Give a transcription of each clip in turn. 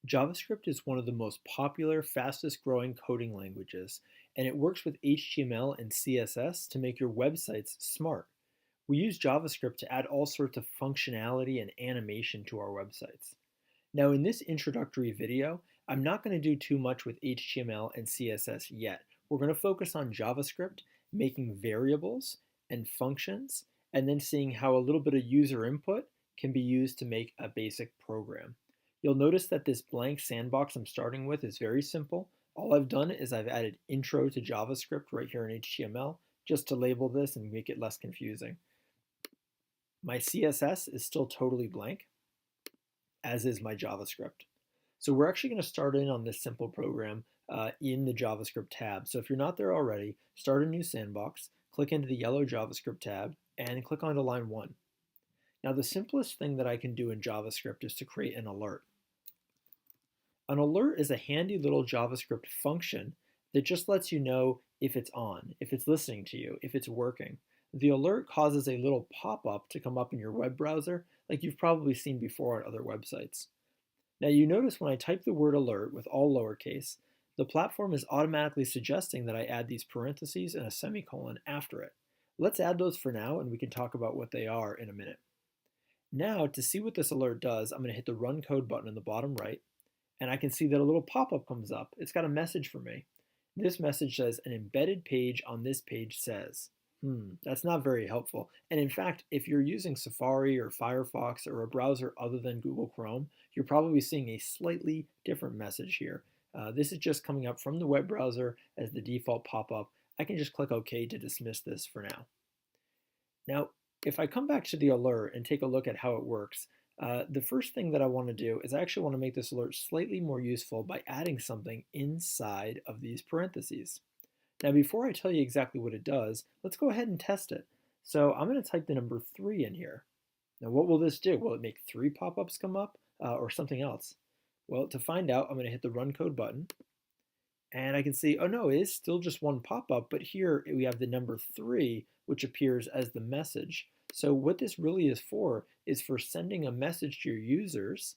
JavaScript is one of the most popular, fastest growing coding languages, and it works with HTML and CSS to make your websites smart. We use JavaScript to add all sorts of functionality and animation to our websites. Now, in this introductory video, I'm not going to do too much with HTML and CSS yet. We're going to focus on JavaScript, making variables and functions, and then seeing how a little bit of user input can be used to make a basic program. You'll notice that this blank sandbox I'm starting with is very simple. All I've done is I've added intro to JavaScript right here in HTML just to label this and make it less confusing. My CSS is still totally blank, as is my JavaScript. So we're actually going to start in on this simple program in the JavaScript tab. So if you're not there already, start a new sandbox, click into the yellow JavaScript tab, and click onto line 1. Now the simplest thing that I can do in JavaScript is to create an alert. An alert is a handy little JavaScript function that just lets you know if it's on, if it's listening to you, if it's working. The alert causes a little pop-up to come up in your web browser like you've probably seen before on other websites. Now you notice when I type the word alert with all lowercase, the platform is automatically suggesting that I add these parentheses and a semicolon after it. Let's add those for now and we can talk about what they are in a minute. Now to see what this alert does, I'm going to hit the run code button in the bottom right, and I can see that a little pop-up comes up. It's got a message for me. This message says, an embedded page on this page says. That's not very helpful. And in fact, if you're using Safari or Firefox or a browser other than Google Chrome, you're probably seeing a slightly different message here. This is just coming up from the web browser as the default pop-up. I can just click OK to dismiss this for now. Now, if I come back to the alert and take a look at how it works, the first thing that I want to do is I actually want to make this alert slightly more useful by adding something inside of these parentheses. Now, before I tell you exactly what it does, let's go ahead and test it. So I'm going to type the number 3 in here. Now, what will this do? Will it make 3 pop-ups come up or something else? Well, to find out, I'm going to hit the run code button. And I can see, oh no, it is still just one pop-up, but here we have the number 3, which appears as the message. So what this really is for sending a message to your users,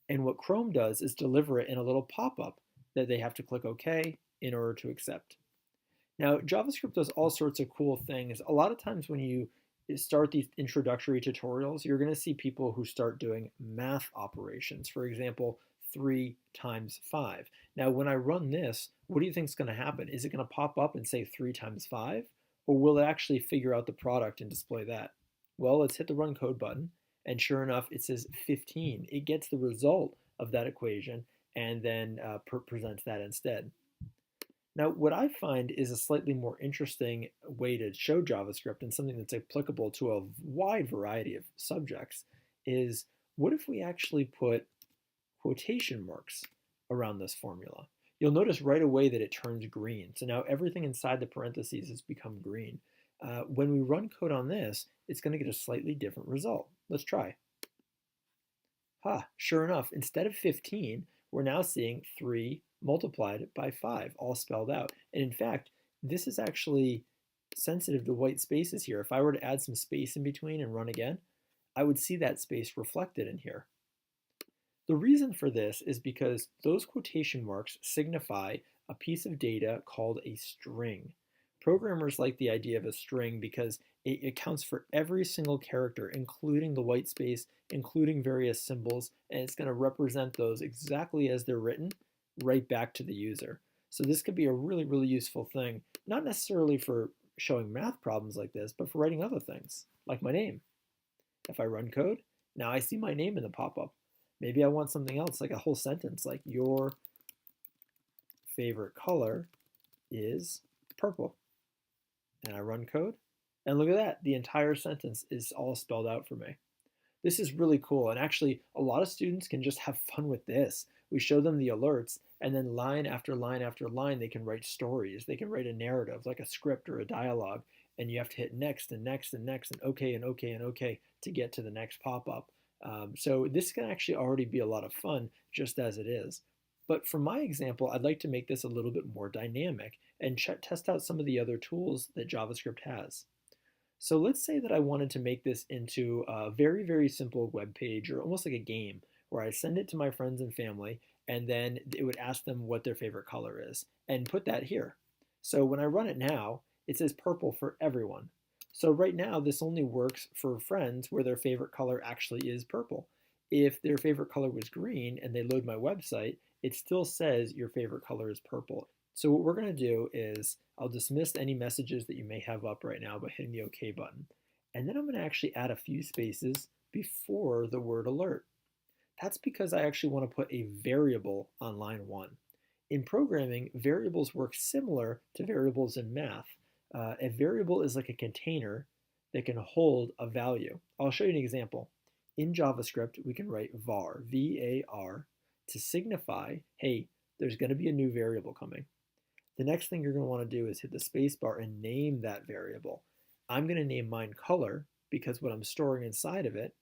and what Chrome does is deliver it in a little pop-up that they have to click OK in order to accept. Now, JavaScript does all sorts of cool things. A lot of times when you start these introductory tutorials, you're going to see people who start doing math operations. For example, 3 times 5. Now, when I run this, what do you think is going to happen? Is it going to pop up and say 3 times 5? Or will it actually figure out the product and display that? Well, let's hit the run code button, and sure enough, it says 15. It gets the result of that equation and then presents that instead. Now, what I find is a slightly more interesting way to show JavaScript and something that's applicable to a wide variety of subjects is, what if we actually put quotation marks around this formula? You'll notice right away that it turns green. So now everything inside the parentheses has become green. When we run code on this, it's going to get a slightly different result. Let's try. Sure enough, instead of 15, we're now seeing 3 multiplied by 5, all spelled out. And in fact, this is actually sensitive to white spaces here. If I were to add some space in between and run again, I would see that space reflected in here. The reason for this is because those quotation marks signify a piece of data called a string. Programmers like the idea of a string because it accounts for every single character, including the white space, including various symbols, and it's going to represent those exactly as they're written right back to the user. So this could be a really, really useful thing, not necessarily for showing math problems like this, but for writing other things, like my name. If I run code, now I see my name in the pop-up. Maybe I want something else, like a whole sentence, like your favorite color is purple. And I run code, and look at that, the entire sentence is all spelled out for me. This is really cool, and actually a lot of students can just have fun with this. We show them the alerts, and then line after line after line, they can write stories. They can write a narrative, like a script or a dialogue, and you have to hit next and next and next and OK and OK and OK to get to the next pop-up. So this can actually already be a lot of fun just as it is. But for my example, I'd like to make this a little bit more dynamic and test out some of the other tools that JavaScript has. So let's say that I wanted to make this into a very, very simple web page, or almost like a game, where I send it to my friends and family, and then it would ask them what their favorite color is, and put that here. So when I run it now, it says purple for everyone. So right now, this only works for friends where their favorite color actually is purple. If their favorite color was green and they load my website, it still says your favorite color is purple. So what we're going to do is I'll dismiss any messages that you may have up right now by hitting the OK button. And then I'm going to actually add a few spaces before the word alert. That's because I actually want to put a variable on line 1. In programming, variables work similar to variables in math. A variable is like a container that can hold a value. I'll show you an example. In JavaScript, we can write var, V-A-R, to signify, hey, there's going to be a new variable coming. The next thing you're going to want to do is hit the spacebar and name that variable. I'm going to name mine color because what I'm storing inside of it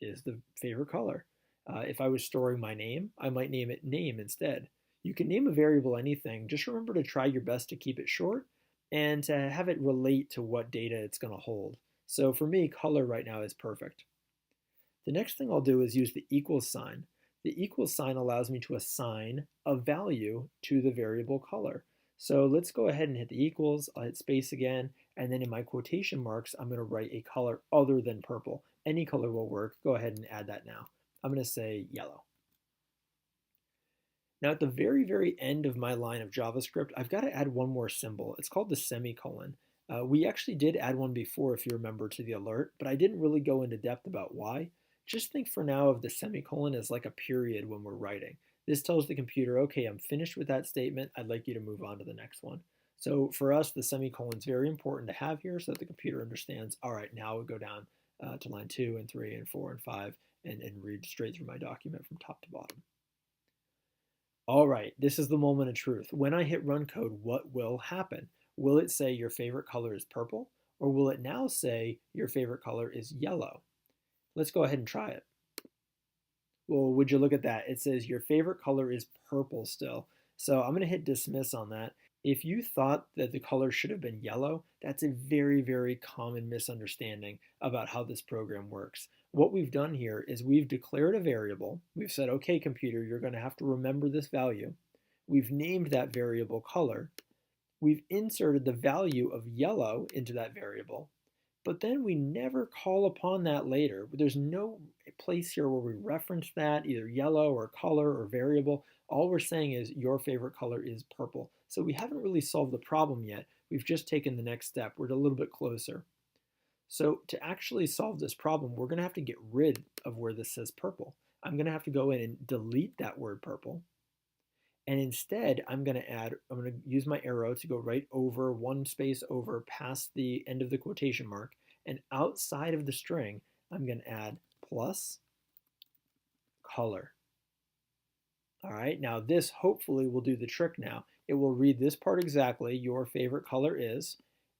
is the favorite color. If I was storing my name, I might name it name instead. You can name a variable anything. Just remember to try your best to keep it short and to have it relate to what data it's going to hold. So for me, color right now is perfect. The next thing I'll do is use the equals sign. The equals sign allows me to assign a value to the variable color. So let's go ahead and hit the equals. I'll hit space again, and then in my quotation marks, I'm going to write a color other than purple. Any color will work. Go ahead and add that now. I'm going to say yellow. Now at the very, very end of my line of JavaScript, I've got to add one more symbol. It's called the semicolon. We actually did add one before, if you remember, to the alert, but I didn't really go into depth about why. Just think for now of the semicolon as like a period when we're writing. This tells the computer, okay, I'm finished with that statement. I'd like you to move on to the next one. So for us, the semicolon is very important to have here so that the computer understands, all right, now we'll go down to line 2 and 3 and 4 and 5 and read straight through my document from top to bottom. All right, this is the moment of truth. When I hit run code, what will happen? Will it say your favorite color is purple, or will it now say your favorite color is yellow? Let's go ahead and try it. Well, would you look at that? It says your favorite color is purple still. So I'm going to hit dismiss on that. If you thought that the color should have been yellow, that's a very, very common misunderstanding about how this program works. What we've done here is we've declared a variable. We've said, okay, computer, you're going to have to remember this value. We've named that variable color. We've inserted the value of yellow into that variable, but then we never call upon that later. There's no place here where we reference that, either yellow or color or variable. All we're saying is your favorite color is purple. So we haven't really solved the problem yet. We've just taken the next step. We're a little bit closer. So to actually solve this problem, we're going to have to get rid of where this says purple. I'm going to have to go in and delete that word purple. And instead, I'm going to use my arrow to go right over, one space over, past the end of the quotation mark. And outside of the string, I'm going to add plus color. All right, now this hopefully will do the trick now. It will read this part exactly, your favorite color is,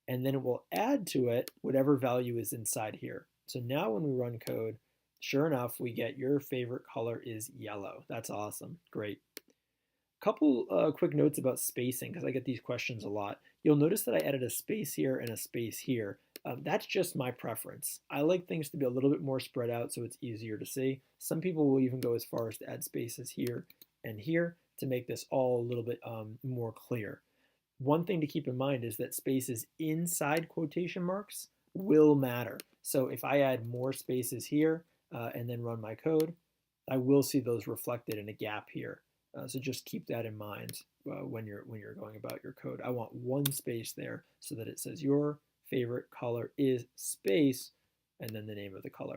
and then it will add to it whatever value is inside here. So now when we run code, sure enough, we get your favorite color is yellow. That's awesome, great. Couple quick notes about spacing, because I get these questions a lot. You'll notice that I added a space here and a space here. That's just my preference. I like things to be a little bit more spread out so it's easier to see. Some people will even go as far as to add spaces here and here to make this all a little bit more clear. One thing to keep in mind is that spaces inside quotation marks will matter. So if I add more spaces here and then run my code, I will see those reflected in a gap here. So just keep that in mind when you're going about your code. I want one space there so that it says your favorite color is space and then the name of the color.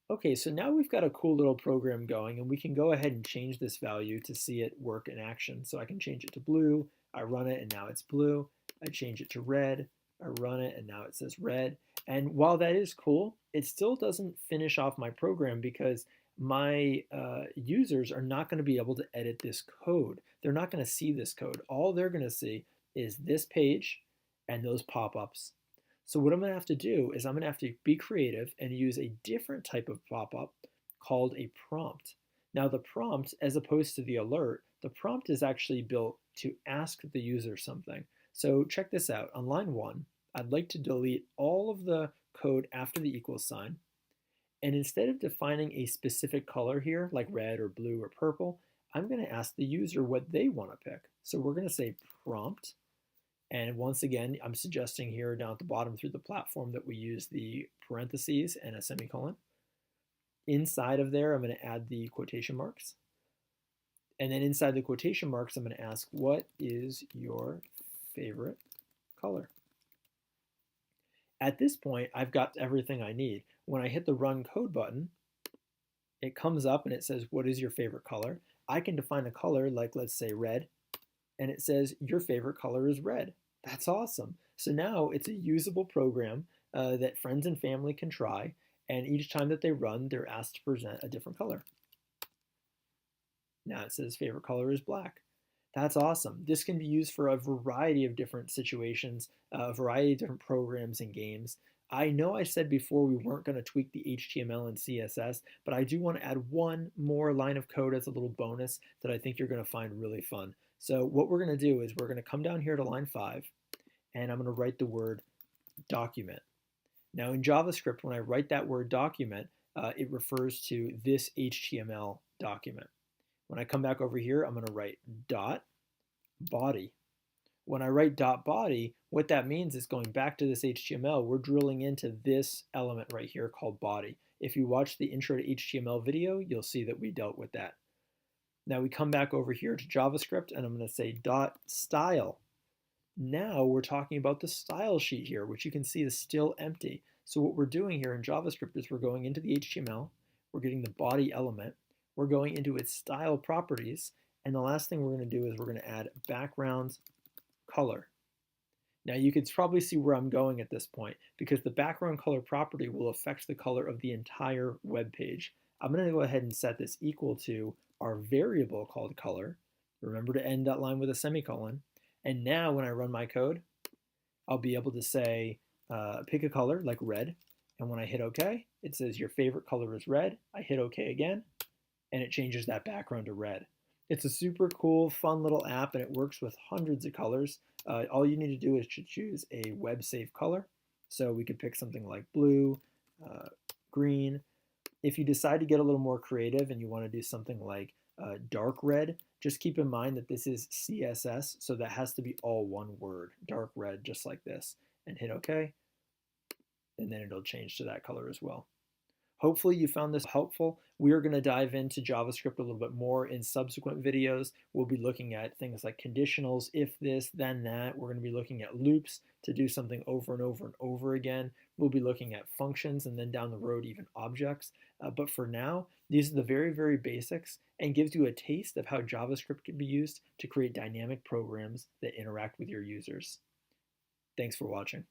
Okay, so now we've got a cool little program going and we can go ahead and change this value to see it work in action. So I can change it to blue, I run it and now it's blue. I change it to red, I run it and now it says red. And while that is cool, it still doesn't finish off my program because my users are not going to be able to edit this code. They're not going to see this code. All they're going to see is this page and those pop-ups. So what I'm going to have to do is I'm going to have to be creative and use a different type of pop-up called a prompt. Now the prompt, as opposed to the alert, the prompt is actually built to ask the user something. So check this out. On line 1, I'd like to delete all of the code after the equals sign And instead of defining a specific color here, like red or blue or purple, I'm going to ask the user what they want to pick. So we're going to say prompt. And once again, I'm suggesting here down at the bottom through the platform that we use the parentheses and a semicolon. Inside of there, I'm going to add the quotation marks. And then inside the quotation marks, I'm going to ask, what is your favorite color? At this point, I've got everything I need. When I hit the run code button, it comes up and it says, what is your favorite color? I can define a color like, let's say, red, and it says, your favorite color is red. That's awesome. So now it's a usable program that friends and family can try, and each time that they run, they're asked to present a different color. Now it says favorite color is black. That's awesome. This can be used for a variety of different situations, a variety of different programs and games. I know I said before we weren't going to tweak the HTML and CSS, but I do want to add one more line of code as a little bonus that I think you're going to find really fun. So what we're going to do is we're going to come down here to line 5, and I'm going to write the word document. Now in JavaScript, when I write that word document, it refers to this HTML document. When I come back over here, I'm going to write dot body. When I write dot body, what that means is going back to this HTML, we're drilling into this element right here called body. If you watch the intro to HTML video, you'll see that we dealt with that. Now we come back over here to JavaScript, and I'm going to say dot style. Now we're talking about the style sheet here, which you can see is still empty. So what we're doing here in JavaScript is we're going into the HTML, we're getting the body element, we're going into its style properties, and the last thing we're going to do is we're going to add background color. Now you can probably see where I'm going at this point, because the background color property will affect the color of the entire web page. I'm going to go ahead and set this equal to our variable called color. Remember to end that line with a semicolon. And now when I run my code, I'll be able to say, pick a color like red. And when I hit OK, it says your favorite color is red. I hit OK again, and it changes that background to red. It's a super cool, fun little app, and it works with hundreds of colors. All you need to do is to choose a web-safe color. So we could pick something like blue, green. If you decide to get a little more creative and you want to do something like dark red, just keep in mind that this is CSS, so that has to be all one word, dark red, just like this. And hit OK, and then it'll change to that color as well. Hopefully you found this helpful. We are going to dive into JavaScript a little bit more in subsequent videos. We'll be looking at things like conditionals, if this, then that. We're going to be looking at loops to do something over and over and over again. We'll be looking at functions, and then down the road even objects. But for now, these are the very, very basics, and gives you a taste of how JavaScript can be used to create dynamic programs that interact with your users. Thanks for watching.